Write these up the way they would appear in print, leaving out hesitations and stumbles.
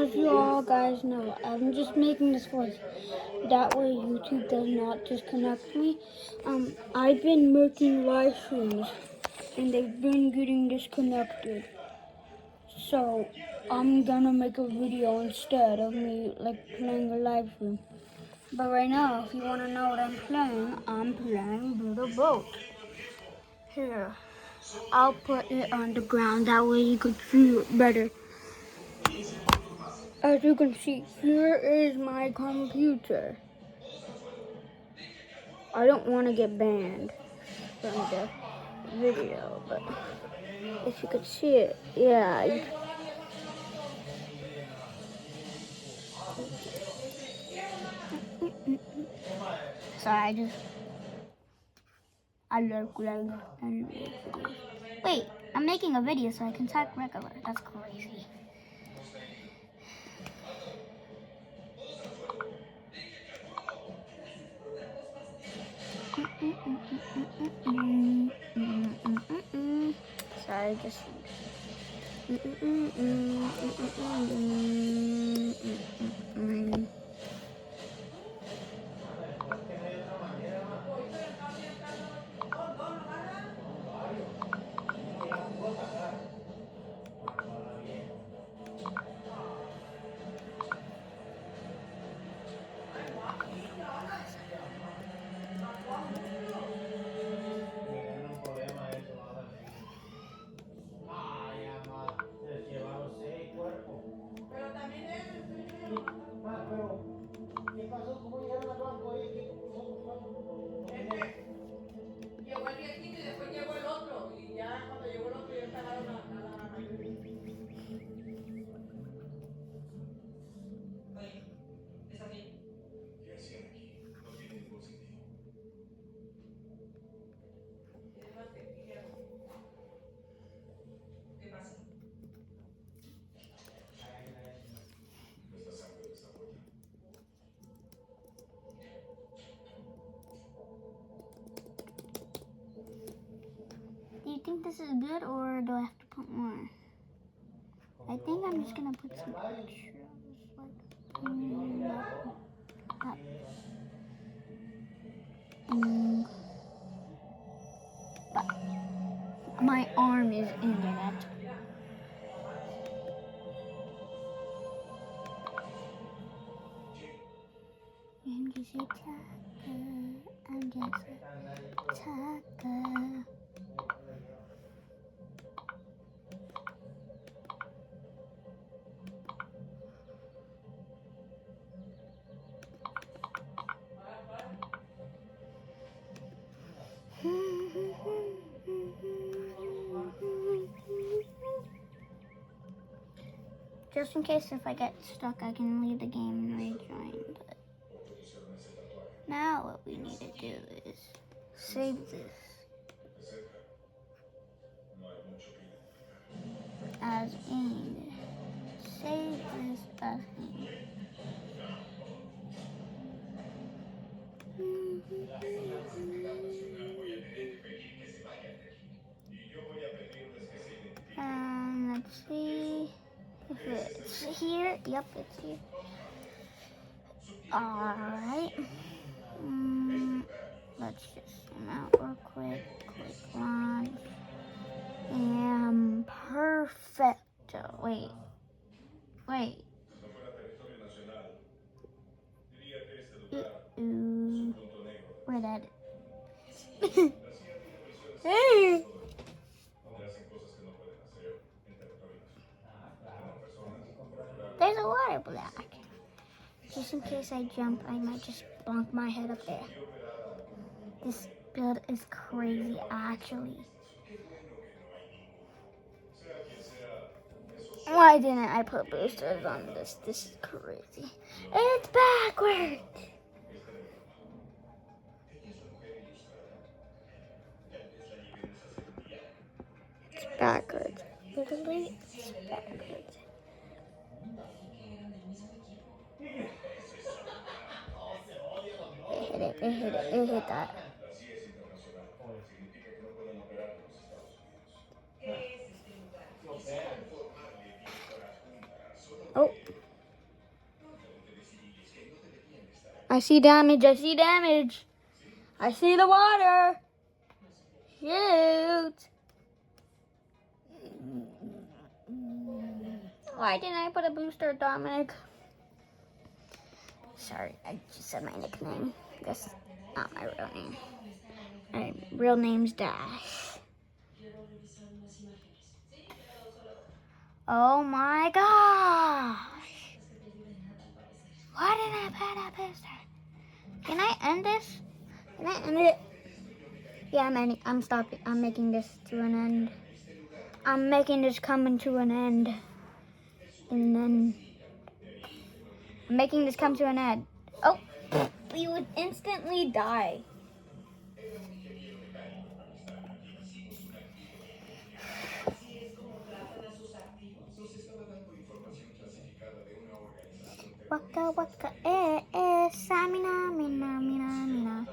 as you all guys know, I'm just making this voice. That way YouTube does not disconnect me. I've been making live streams and they've been getting disconnected. So I'm gonna make a video instead of me like playing a live stream. But right now, if you wanna know what I'm playing Little Boat. Here, I'll put it on the ground, that way you can see it better. As you can see, here is my computer. I don't want to get banned from the video, but if you could see it, yeah. Sorry, I look like Wait, I'm making a video so I can talk regular. That's crazy. Sorry, just. Llegó el viejito y después llegó el otro. Y ya cuando llegó el otro ya instalaron la mayoría. Oye, ¿estás bien? ¿Qué hacían aquí? No tiene ningún sentido. ¿Qué pasa? Esta sangre no está muerta. Do you think this is good or do I have to put more? I think I'm just gonna put some extras but my arm is in it. I'm just a tacker. I'm just a tacker. Just in case if I get stuck, I can leave the game and rejoin. But now what we need to do is save this as in save this as in. Let's see if it's here. Yep, it's here. Alright. Let's just zoom out real quick. Click launch. And perfecto. Wait. Where'd that? Hey! There's a water block. Just in case I jump, I might just bonk my head up there. This build is crazy, actually. Why didn't I put boosters on this? This is crazy. It's backwards! It's backwards. Literally, it's backwards. It hit that. Oh. I see damage. I see damage. I see the water. Shoot. Why didn't I put a booster, Dominic? Sorry, I just said my nickname. That's not my real name. My real name's Dash. Oh my gosh! Why did I put a booster? Can I end this? Can I end it? Yeah, I'm stopping. I'm making this to an end. I'm making this coming to an end. And then I'm making this come to an end. Oh, we would instantly die. Waka waka samina mina mina mina.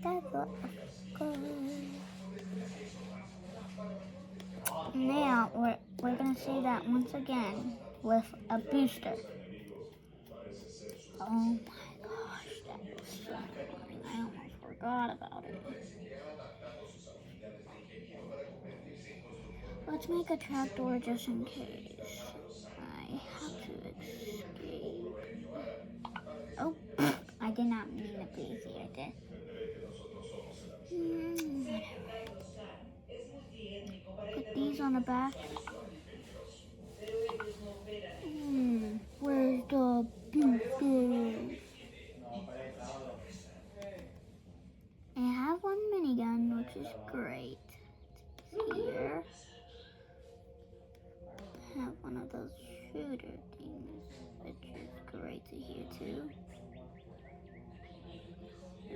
That's what now we're gonna say that once again with a booster. Oh my gosh, that was so annoying. I almost forgot about it. Let's make a trapdoor just in case. I have to escape. Oh, I did not mean to be here, I did. Put these on the back. Where's the booster? I have one minigun, which is great. It's here. I have one of those shooter things, which is great to hear too.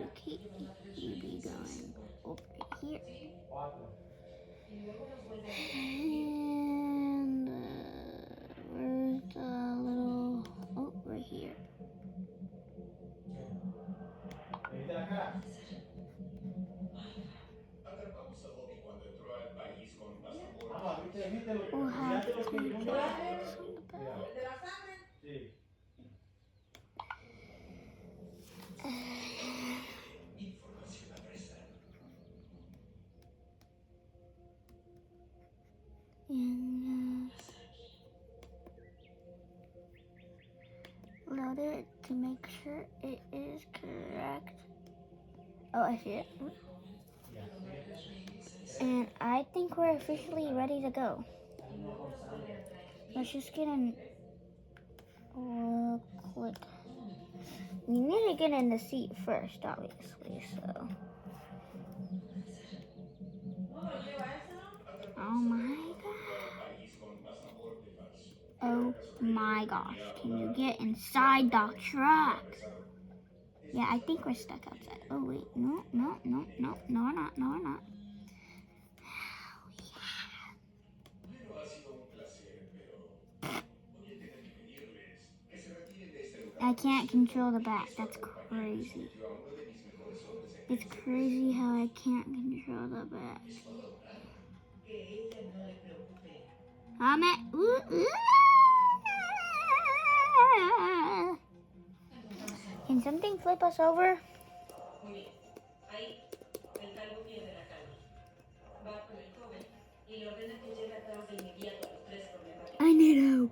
Okay, you be going over here. And where's the little... Oh, right here. We'll have to put this on the back. And load it to make sure it is correct. Oh, I see it. And I think we're officially ready to go. Let's just get in real quick. We need to get in the seat first, obviously, so. Oh my god. Oh my gosh. Can you get inside the truck? Yeah, I think we're stuck outside. Oh wait, no, we're not. I can't control the back. That's crazy. It's crazy how I can't control the back. Can something flip us over? I need help.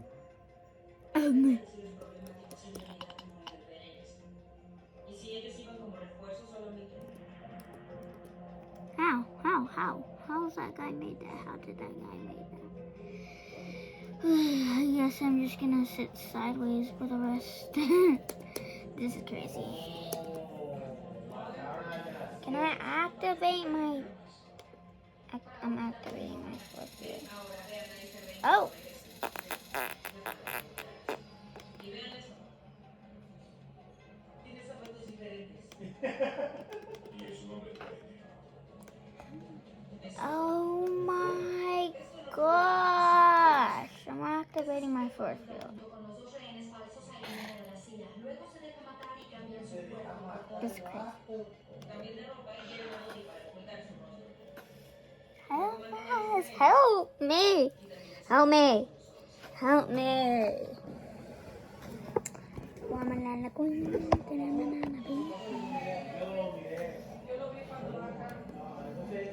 How's that guy made that? How did that guy make that? I guess I'm just gonna sit sideways for the rest. This is crazy. Can I activate my... I'm activating my force field. Oh! Oh my gosh! I'm activating my force field. This is crazy. Help me! Help me! Help me! banana queen. Banana queen.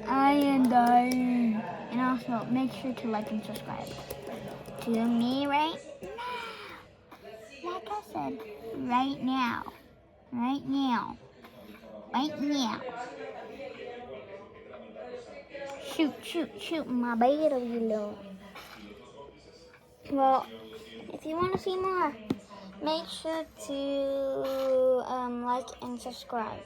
I am dying. And also, make sure to like and subscribe to me right now. Like I said, right now. Right now. Right now. Shoot my baby, you little. Well, if you want to see more, make sure to like and subscribe.